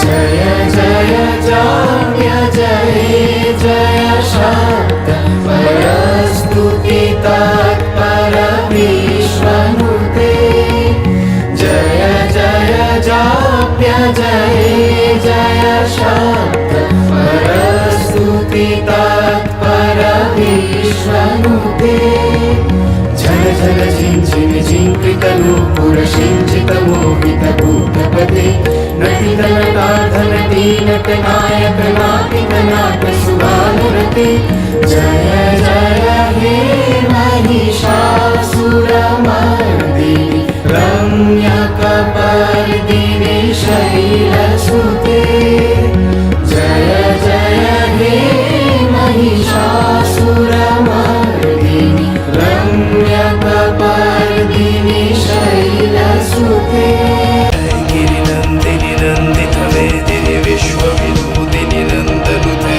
जय जय जाप्य जय जय शाक्त परस्तुति तत्पर विश्वनुते जय जय जाप्य जय जय शाक्त परस्तुति तत्पर विश्वनुते झल झल झिंझिन झिंकृतनूपुर सिंचित मोहित भूतपते नटित नटाधनटी नटनायक नाटिक नाट सुभानुरते जय जय हे महिषासुरमर्दिनि रम्यकपर्दिनि शैलसुते जय जय हे महिषासुरमर्दिनि रम्यकपर्दिनि शैलसुते गिरिनन्दिनि नन्दितमेदिनि विश्वविभूतिनि नन्दनुते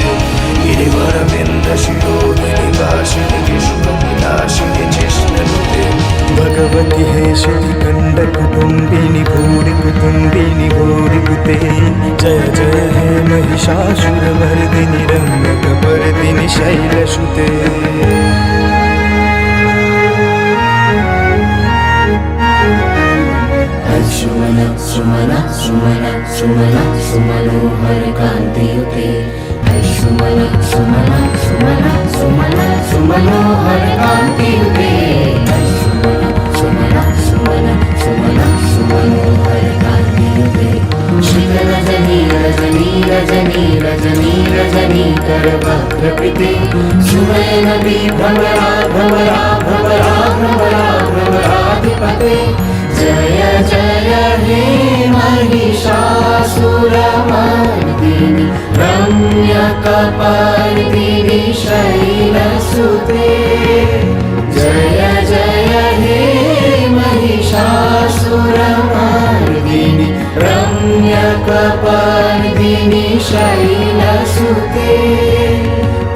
गिरिवरविन्दशिरोदिनि भाषिणि विश्वविनाशिनि चेष्टनुते भगवति हेशरि कण्डकुटुम्बिनि भूरिकुटुम्बिनि भूरिकुते जय जय हे महिषासुरमर्दिनि रम्यकपर्दिनि शैलसुते सुमन सुमन सुमन सुमन सुमनोहर कान्तियुते सुमन सुमन सुमन सुमन सुमनोहर कान्तियुते सुमन सुमन सुमन सुमन सुमनोहर कान्तियुते श्रीरजनी रजनी रजनी रजनी रजनी करवक्त्रकृते सुनयन विभ्रमरा भ्रमरा भ्रमरा भ्रमरा भ्रमराधिपते जय जय हे महिषासुरमर्दिनि रम्यकपर्दिनि शैलसुते जय जय हे महिषासुरमर्दिनि रम्यकपर्दिनि शैलसुते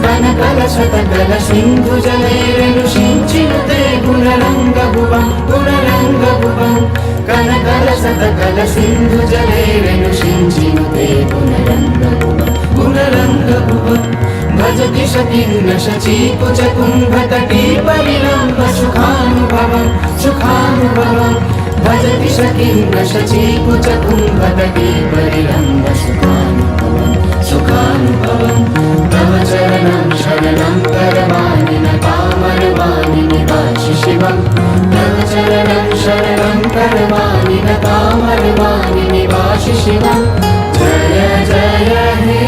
कनकलशतकल सिन्धुजलैरनुषिञ्चिनुते गुणरङ्गभुवं गुणरङ्गभुवं कनकलशतकल सिन्धुजलैरनुषिञ्चिनुते गुणरङ्गभुवं गुणरङ्गभुवं भजति शकिन्न शचीकुचकुम्भतटी परिलम्ब सुखानुभवं सुखानुभवं भजति शकिन्न शचीकुचकुम्भतटी परिलम्ब सुखानुभवं सुखानुभवं तव चरणं शरणं करवाणि न कामरवाणि निवासि शिवं तव चरणं शरणं करवाणि न कामरवाणि निवासि शिवं जय जय हे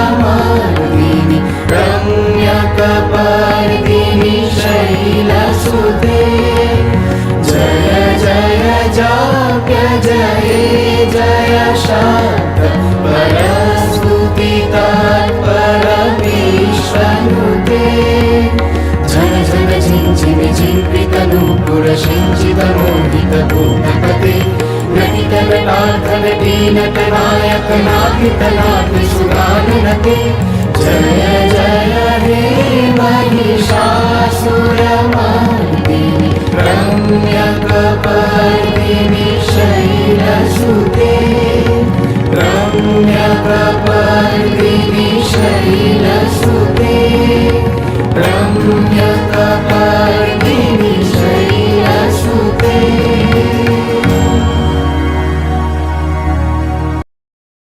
महिषासुरमर्दिनि रम्यकपर्दिनि शैलसुते जय जय जाप्य जय जय शाक्त परस्तुति तत्पर विश्वनुते झन झन झिंझिन झिंकृतनूपुर सिंचित मोहित भूतपते नटित नटाधनटी नटनायक नाटित नाट सुभानुरते जय जय हे महिषासुरमर्दिनि रम्यकपर्दिनि शैलसुते रम्यकपर्दिनि शैलसुते रम्य